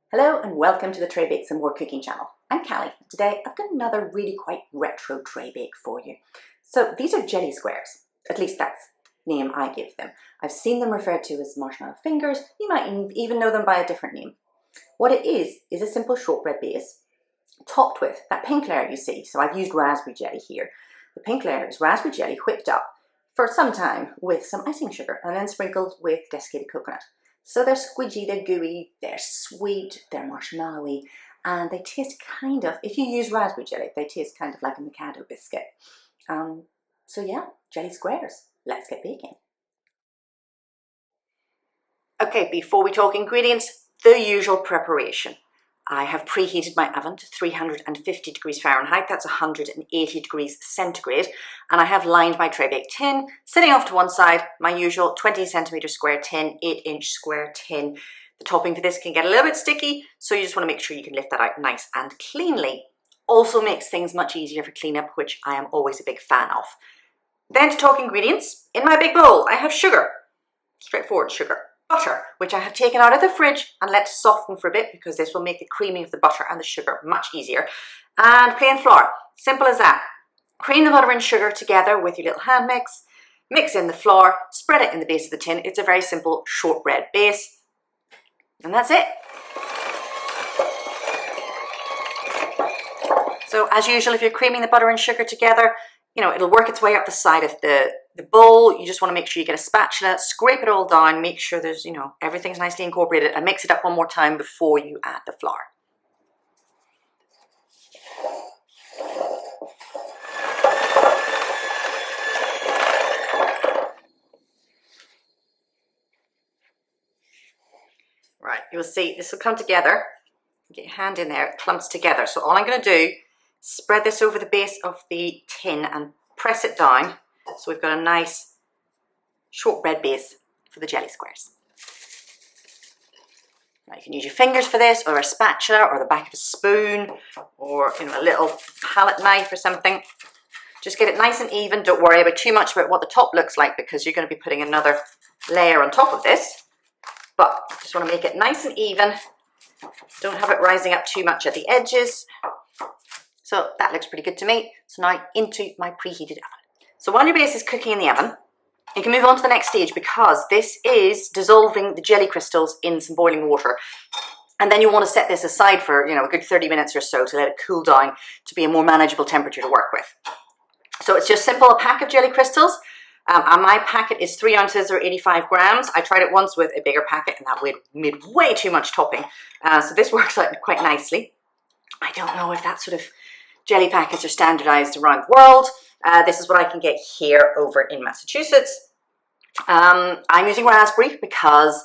Hello and welcome to the Tray Bakes and More Cooking channel. I'm Callie. Today I've got another really quite retro tray bake for you. So these are jelly squares, at least that's the name I give them. I've seen them referred to as marshmallow fingers. You might even know them by a different name. What it is a simple shortbread base topped with that pink layer you see. So I've used raspberry jelly here. The pink layer is raspberry jelly whipped up for some time with some icing sugar and then sprinkled with desiccated coconut. So they're squidgy, they're gooey, they're sweet, they're marshmallowy, and they taste kind of, if you use raspberry jelly, they taste kind of like a Mikado biscuit. So yeah, jelly squares. Let's get baking. Okay, before we talk ingredients, the usual preparation. I have preheated my oven to 350 degrees Fahrenheit, that's 180 degrees centigrade, and I have lined my tray bake tin, sitting off to one side, my usual 20 centimeter square tin, 8-inch square tin. The topping for this can get a little bit sticky, so you just want to make sure you can lift that out nice and cleanly. Also makes things much easier for cleanup, which I am always a big fan of. Then to talk ingredients, in my big bowl I have sugar, straightforward sugar. Butter, which I have taken out of the fridge and let soften for a bit because this will make the creaming of the butter and the sugar much easier. And plain flour, simple as that. Cream the butter and sugar together with your little hand mix, mix in the flour, spread it in the base of the tin. It's a very simple shortbread base, and that's it. So as usual, if you're creaming the butter and sugar together, you know, it'll work its way up the side of the bowl. You just want to make sure you get a spatula, scrape it all down, make sure there's, you know, everything's nicely incorporated, and mix it up one more time before you add the flour. Right, you'll see this will come together. Get your hand in there, it clumps together. So all I'm going to do, spread this over the base of the tin and press it down. So we've got a nice shortbread base for the jelly squares. Now you can use your fingers for this, or a spatula, or the back of a spoon, or a little palette knife or something. Just get it nice and even. Don't worry about too much about what the top looks like because you're going to be putting another layer on top of this. But just want to make it nice and even. Don't have it rising up too much at the edges. So that looks pretty good to me. So now into my preheated oven. So while your base is cooking in the oven, you can move on to the next stage because this is dissolving the jelly crystals in some boiling water. And then you want to set this aside for, a good 30 minutes or so to let it cool down to be a more manageable temperature to work with. So it's just simple, a pack of jelly crystals. And my packet is 3 ounces or 85 grams. I tried it once with a bigger packet and that made way too much topping. So this works out quite nicely. I don't know if that sort of jelly packets are standardized around the world. This is what I can get here over in Massachusetts. I'm using raspberry because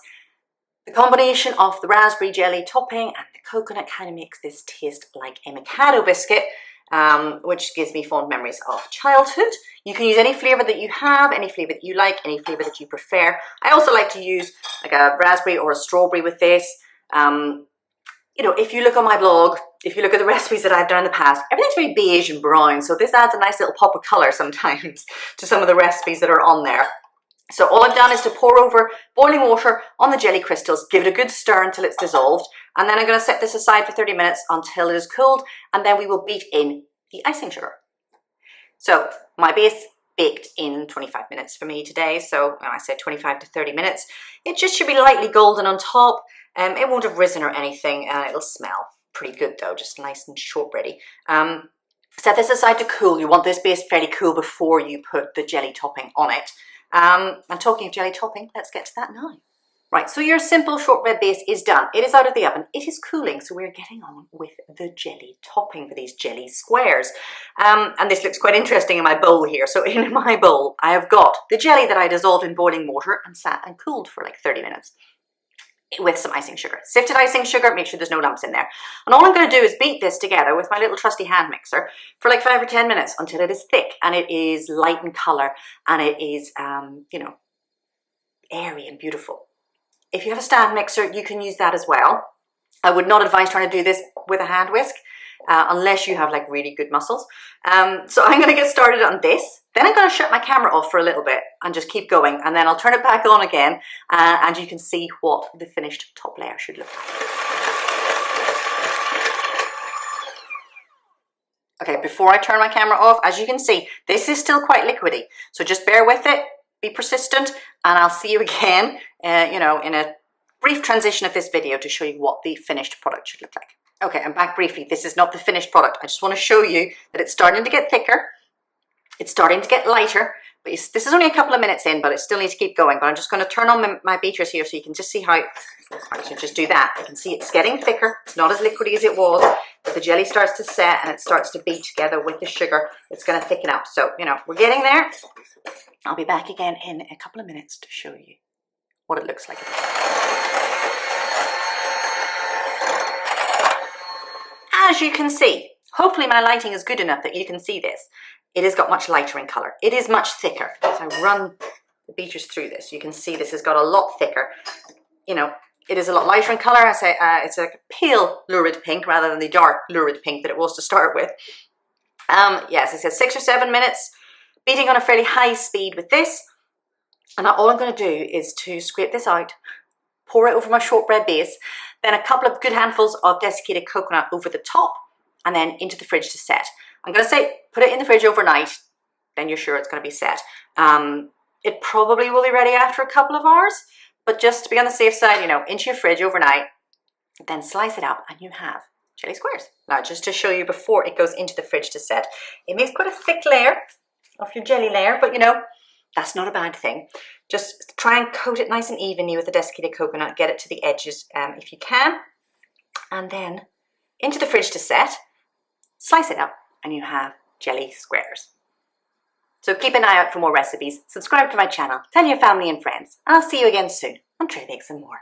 the combination of the raspberry jelly topping and the coconut kind of makes this taste like a Mikado biscuit, which gives me fond memories of childhood. You can use any flavor that you have, any flavor that you like, any flavor that you prefer. I also like to use like a raspberry or a strawberry with this. If you look on my blog, if you look at the recipes that I've done in the past, everything's very beige and brown, so this adds a nice little pop of color sometimes to some of the recipes that are on there. So all I've done is to pour over boiling water on the jelly crystals, give it a good stir until it's dissolved, and then I'm going to set this aside for 30 minutes until it is cooled, and then we will beat in the icing sugar. So my base baked in 25 minutes for me today, so when I said 25 to 30 minutes, it just should be lightly golden on top. It won't have risen or anything, and it'll smell pretty good though, just nice and shortbready. Set this aside to cool. You want this base fairly cool before you put the jelly topping on it. And talking of jelly topping, let's get to that now. Right, so your simple shortbread base is done. It is out of the oven. It is cooling, so we're getting on with the jelly topping for these jelly squares. And this looks quite interesting in my bowl here. So in my bowl, I have got the jelly that I dissolved in boiling water and sat and cooled for like 30 minutes. With some icing sugar. Sifted icing sugar, make sure there's no lumps in there. And all I'm going to do is beat this together with my little trusty hand mixer for like 5 or 10 minutes until it is thick and it is light in color and it is, airy and beautiful. If you have a stand mixer, you can use that as well. I would not advise trying to do this with a hand whisk unless you have like really good muscles. So I'm going to get started on this. Then I'm going to shut my camera off for a little bit and just keep going, and then I'll turn it back on again and you can see what the finished top layer should look like. Okay, before I turn my camera off, as you can see, this is still quite liquidy. So just bear with it, be persistent, and I'll see you again, you know, in a brief transition of this video to show you what the finished product should look like. Okay, I'm back briefly. This is not the finished product. I just want to show you that it's starting to get thicker. It's starting to get lighter. But this is only a couple of minutes in, but it still needs to keep going. But I'm just going to turn on my beaters here so you can just see how, so just do that. You can see it's getting thicker. It's not as liquidy as it was. But the jelly starts to set and it starts to beat together with the sugar. It's going to thicken up. So, you know, we're getting there. I'll be back again in a couple of minutes to show you what it looks like. As you can see, hopefully my lighting is good enough that you can see this. It has got much lighter in colour. It is much thicker. As I run the beaters through this, you can see this has got a lot thicker. You know, it is a lot lighter in colour. I say it's like a pale lurid pink rather than the dark lurid pink that it was to start with. Yes, it says 6 or 7 minutes, beating on a fairly high speed with this. And all I'm going to do is to scrape this out, pour it over my shortbread base, then a couple of good handfuls of desiccated coconut over the top, and then into the fridge to set. I'm going to say put it in the fridge overnight, then you're sure it's going to be set. It probably will be ready after a couple of hours, but just to be on the safe side, you know, into your fridge overnight, then slice it up and you have jelly squares. Now, just to show you before it goes into the fridge to set, it makes quite a thick layer of your jelly layer, but you know, that's not a bad thing. Just try and coat it nice and evenly with the desiccated coconut, get it to the edges if you can, and then into the fridge to set, slice it up, and you have jelly squares. So keep an eye out for more recipes, subscribe to my channel, tell your family and friends, and I'll see you again soon on Tray Bakes and More.